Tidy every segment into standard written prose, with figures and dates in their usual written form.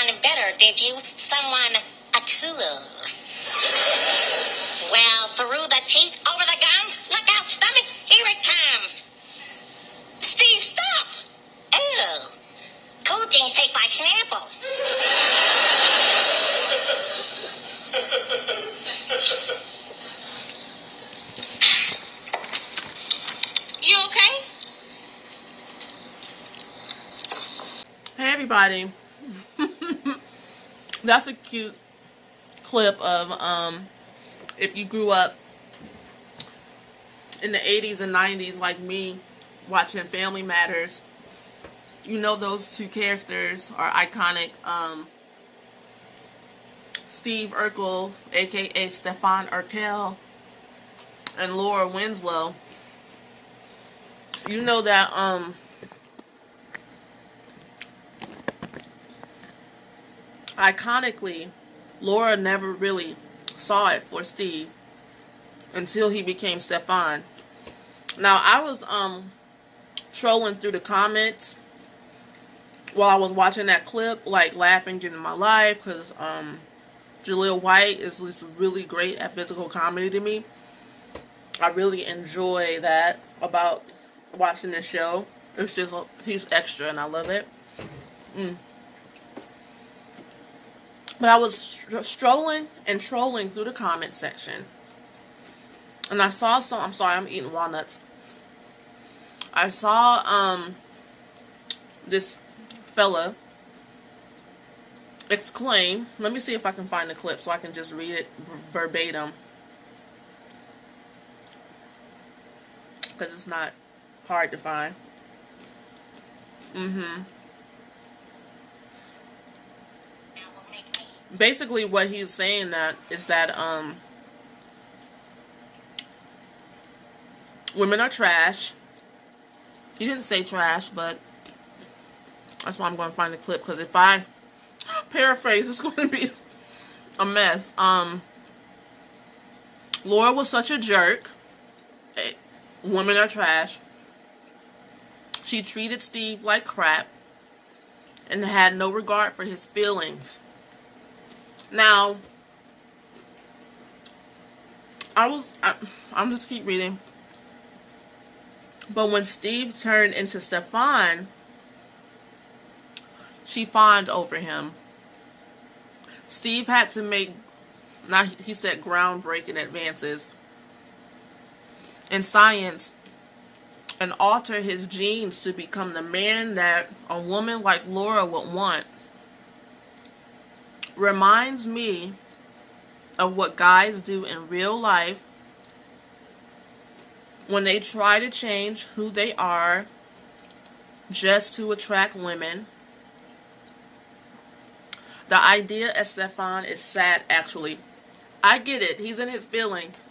someone better, did you? Someone cool. Well, through the teeth, over the gums, look out, stomach, here it comes. Steve, stop! Ew. Cool jeans taste like Snapple. You okay? Hey everybody. That's a cute clip of if you grew up in the 80s and 90s like me watching Family Matters, you know those two characters are iconic. Steve Urkel, aka Stefan Urkel, and Laura Winslow. You know that iconically, Laura never really saw it for Steve until he became Stefan. Now, I was trolling through the comments while I was watching that clip, like laughing, getting my life, because Jaleel White is just really great at physical comedy to me. I really enjoy that about watching this show. It's just, he's extra and I love it. But I was strolling and trolling through the comment section. And I saw some, I'm sorry, I'm eating walnuts. I saw this fella exclaim, let me see if I can find the clip so I can just read it verbatim. Because it's not hard to find. Basically what he's saying that is that women are trash. He didn't say trash, but that's why I'm going to find the clip, because if I paraphrase, it's going to be a mess. Laura was such a jerk. Hey, women are trash. She treated Steve like crap and had no regard for his feelings. Now, I'm just keep reading. But when Steve turned into Stefan, she fawned over him. Steve had to make, now he said, groundbreaking advances in science and alter his genes to become the man that a woman like Laura would want. Reminds me of what guys do in real life when they try to change who they are just to attract women. The idea of Stefan is sad, actually. I get it. He's in his feelings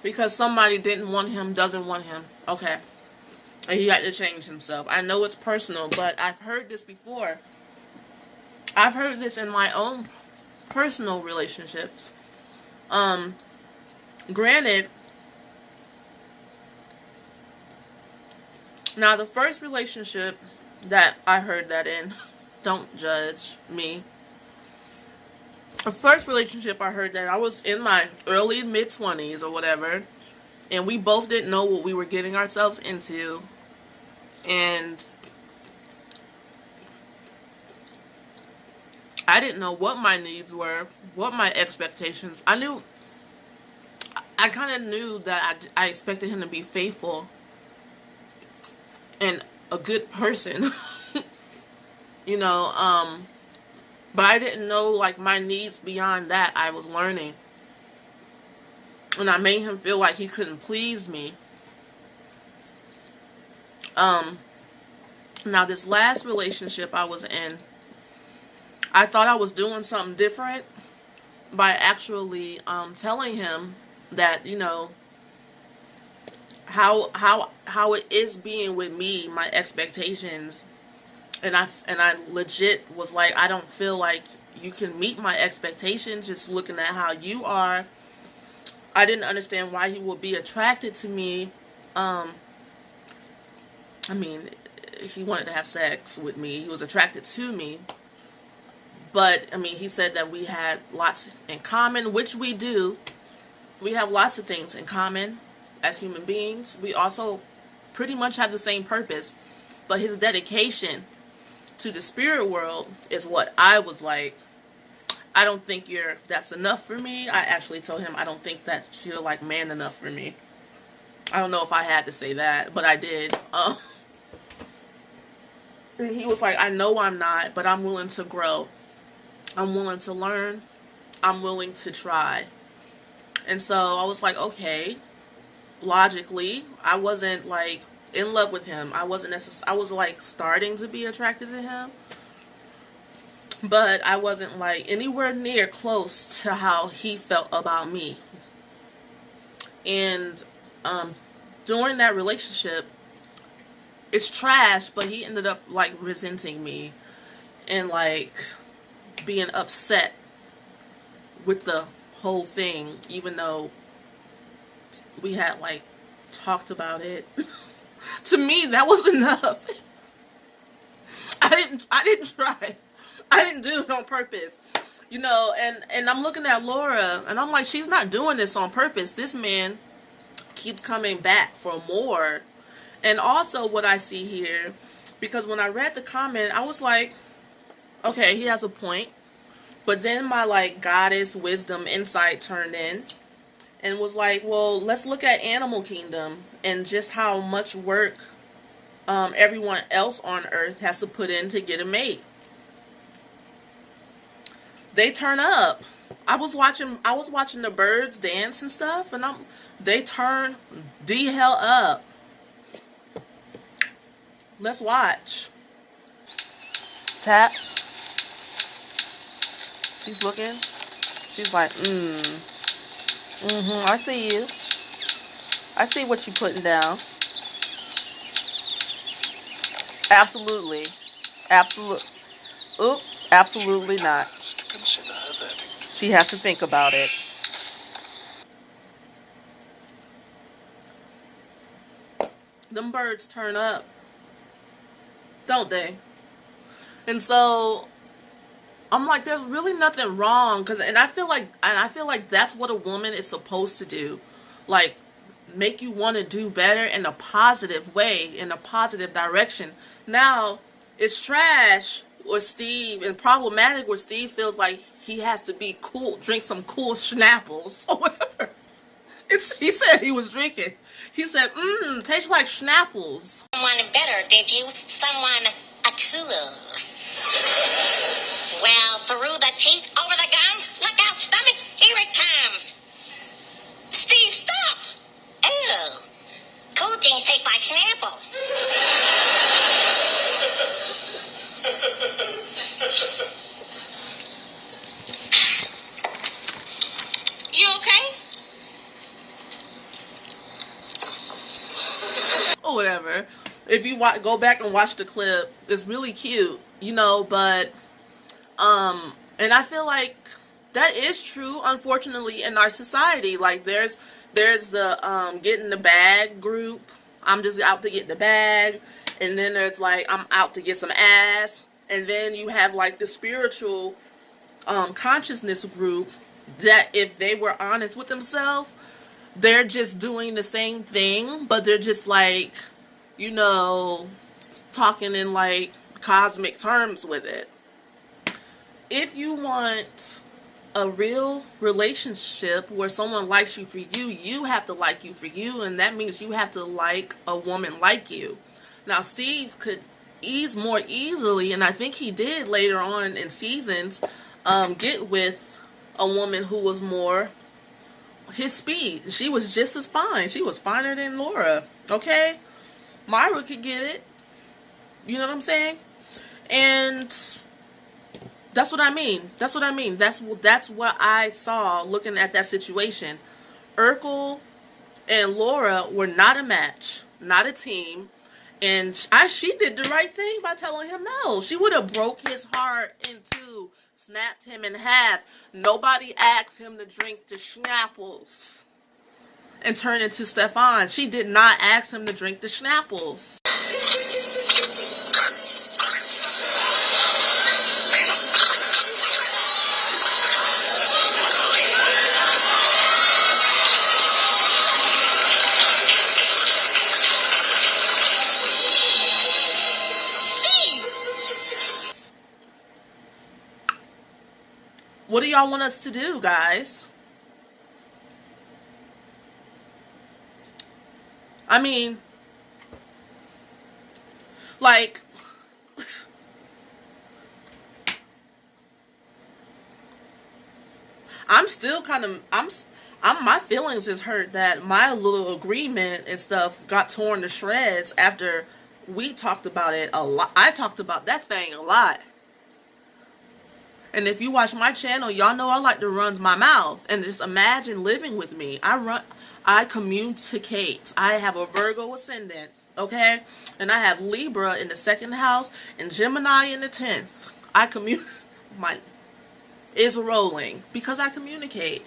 because somebody didn't want him, doesn't want him. Okay. And he had to change himself. I know it's personal, but I've heard this before. I've heard this in my own personal relationships. Granted, now the first relationship that I heard that in, don't judge me. The first relationship I heard that, I was in my early mid-20s or whatever, and we both didn't know what we were getting ourselves into, and I didn't know what my needs were, what my expectations. I kind of knew that I expected him to be faithful and a good person, you know, but I didn't know, like, my needs beyond that. I was learning, and I made him feel like he couldn't please me. Now this last relationship I was in, I thought I was doing something different by actually telling him that, you know, how it is being with me, my expectations, and I legit was like, I don't feel like you can meet my expectations just looking at how you are. I didn't understand why he would be attracted to me. I mean, he wanted to have sex with me. He was attracted to me. But, I mean, he said that we had lots in common, which we do. We have lots of things in common as human beings. We also pretty much have the same purpose. But his dedication to the spirit world is what I was like, I don't think that's enough for me. I actually told him I don't think that you're like man enough for me. I don't know if I had to say that, but I did. And he was like, I know I'm not, but I'm willing to grow. I'm willing to learn. I'm willing to try. And so I was like, okay. Logically, I wasn't like in love with him. I wasn't I was like starting to be attracted to him. But I wasn't like anywhere near close to how he felt about me. And during that relationship, it's trash, but he ended up like resenting me and like being upset with the whole thing, even though we had like talked about it. To me, that was enough. I didn't try. I didn't do it on purpose. You know, and I'm looking at Laura and I'm like, she's not doing this on purpose. This man keeps coming back for more. And also what I see here, because when I read the comment, I was like, okay, he has a point. But then my like goddess wisdom insight turned in and was like, well, let's look at Animal Kingdom and just how much work everyone else on Earth has to put in to get a mate. They turn up. I was watching the birds dance and stuff, and they turn the hell up. Let's watch. Tap. She's looking. She's like, I see you. I see what you're putting down. Absolutely. Absolutely. Oop, absolutely not. She has to think about it. Them birds turn up, don't they? And so I'm like, there's really nothing wrong, and I feel like that's what a woman is supposed to do, like make you want to do better in a positive way, in a positive direction. Now it's trash with Steve and problematic where Steve feels like he has to be cool, drink some cool schnapples or whatever. He said he was drinking. He said, tastes like schnapples. Someone better, did you? Someone cool. Well, through the teeth, over the gums, look out, stomach, here it comes. Steve, stop. Ew. Cool jeans taste like Snapple. You okay? Or whatever. If you go back and watch the clip, it's really cute, you know, but and I feel like that is true, unfortunately, in our society. Like there's the get in the bag group. I'm just out to get the bag. And then there's like, I'm out to get some ass. And then you have like the spiritual consciousness group that if they were honest with themselves, they're just doing the same thing, but they're just like, you know, talking in like cosmic terms with it. If you want a real relationship where someone likes you for you, you have to like you for you, and that means you have to like a woman like you. Now, Steve could more easily, and I think he did later on in seasons, get with a woman who was more his speed. She was just as fine. She was finer than Laura. Okay? Myra could get it. You know what I'm saying? And that's what I mean. That's what I mean. That's what I saw looking at that situation. Urkel and Laura were not a match, not a team. And she did the right thing by telling him no. She would have broke his heart in two, snapped him in half. Nobody asked him to drink the schnapples and turn into Stefan. She did not ask him to drink the schnapples. What do y'all want us to do, guys? I mean, like, I'm still kind of, my feelings is hurt that my little agreement and stuff got torn to shreds after we talked about it a lot. I talked about that thing a lot. And if you watch my channel, y'all know I like to run my mouth. And just imagine living with me. I communicate. I have a Virgo ascendant, okay? And I have Libra in the 2nd house and Gemini in the 10th. I communicate. My is rolling because I communicate.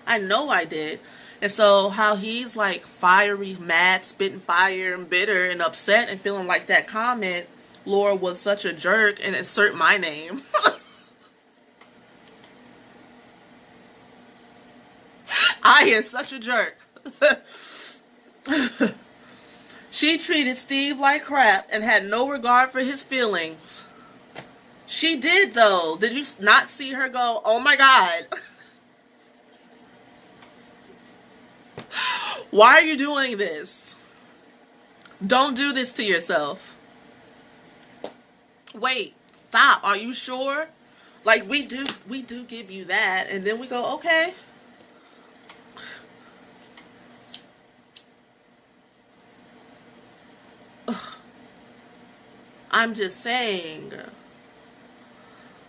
I know I did. And so how he's like fiery, mad, spitting fire and bitter and upset and feeling like that comment, Laura was such a jerk, and insert my name. I am such a jerk. She treated Steve like crap and had no regard for his feelings. She did, though. Did you not see her go, oh my God? Why are you doing this? Don't do this to yourself. Wait, stop. Are you sure? Like, we do give you that, and then we go, okay. I'm just saying.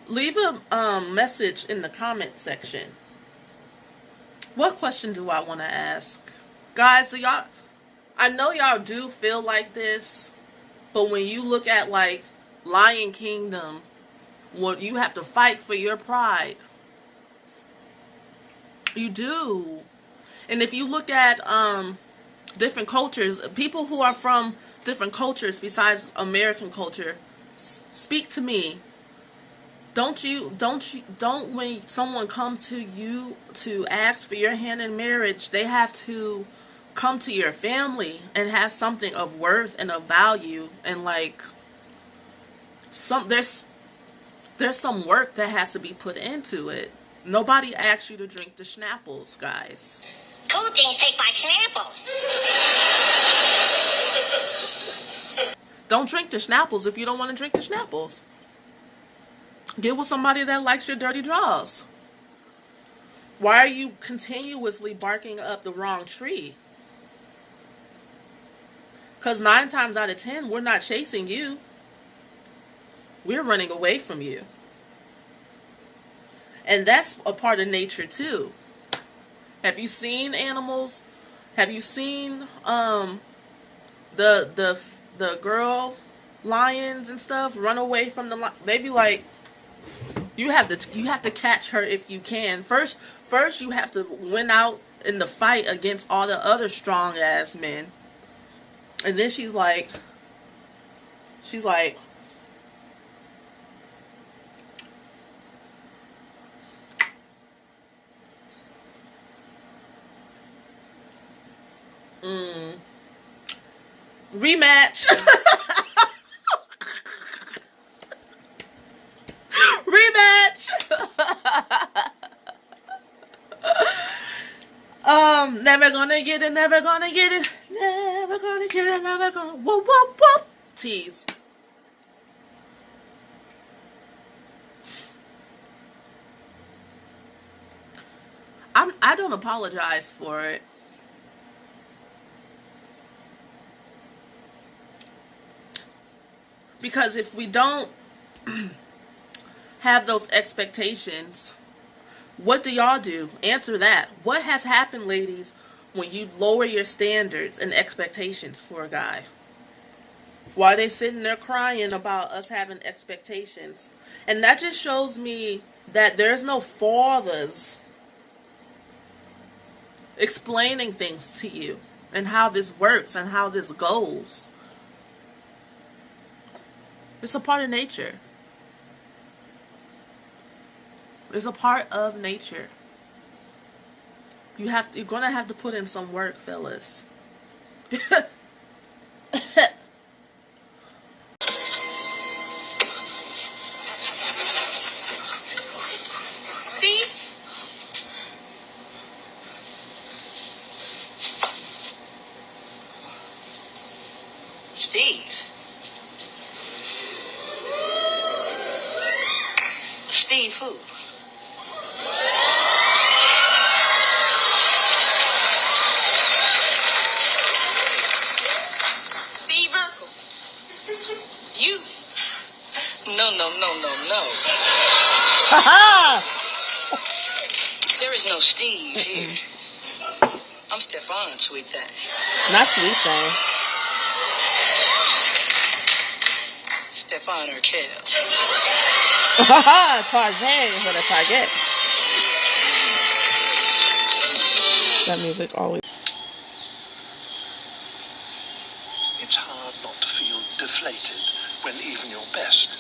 Leave a message in the comment section. What question do I want to ask? Guys, do y'all... I know y'all do feel like this, but when you look at, like, Lion Kingdom, when you have to fight for your pride. You do. And if you look at different cultures, people who are from different cultures besides American culture, speak to me. Don't when someone come to you to ask for your hand in marriage, they have to come to your family and have something of worth and of value, and like there's some work that has to be put into it. Nobody asks you to drink the schnapples, guys. Cool jeans taste like Snapple. Don't drink the schnapples if you don't want to drink the schnapples. Get with somebody that likes your dirty draws. Why are you continuously barking up the wrong tree? Because 9 times out of 10, we're not chasing you. We're running away from you. And that's a part of nature too. Have you seen animals? Have you seen the girl lions and stuff run away from the they be like, you have to catch her if you can. First you have to win out in the fight against all the other strong ass men. And then she's like rematch. Rematch. Never gonna get it, never gonna get it, never gonna get it, never gonna whoop whoop whoop. Tease. I don't apologize for it. Because if we don't have those expectations, what do y'all do? Answer that. What has happened, ladies, when you lower your standards and expectations for a guy? Why are they sitting there crying about us having expectations? And that just shows me that there's no fathers explaining things to you and how this works and how this goes. It's a part of nature. It's a part of nature. You're gonna have to put in some work, fellas. Steve? Steve? Steve who? Steve Urkel. You? No. There is no Steve here. I'm Stefan, sweet thing. Not sweet thing. Stefan Urkel. Target for the targets. That music always. It's hard not to feel deflated when even your best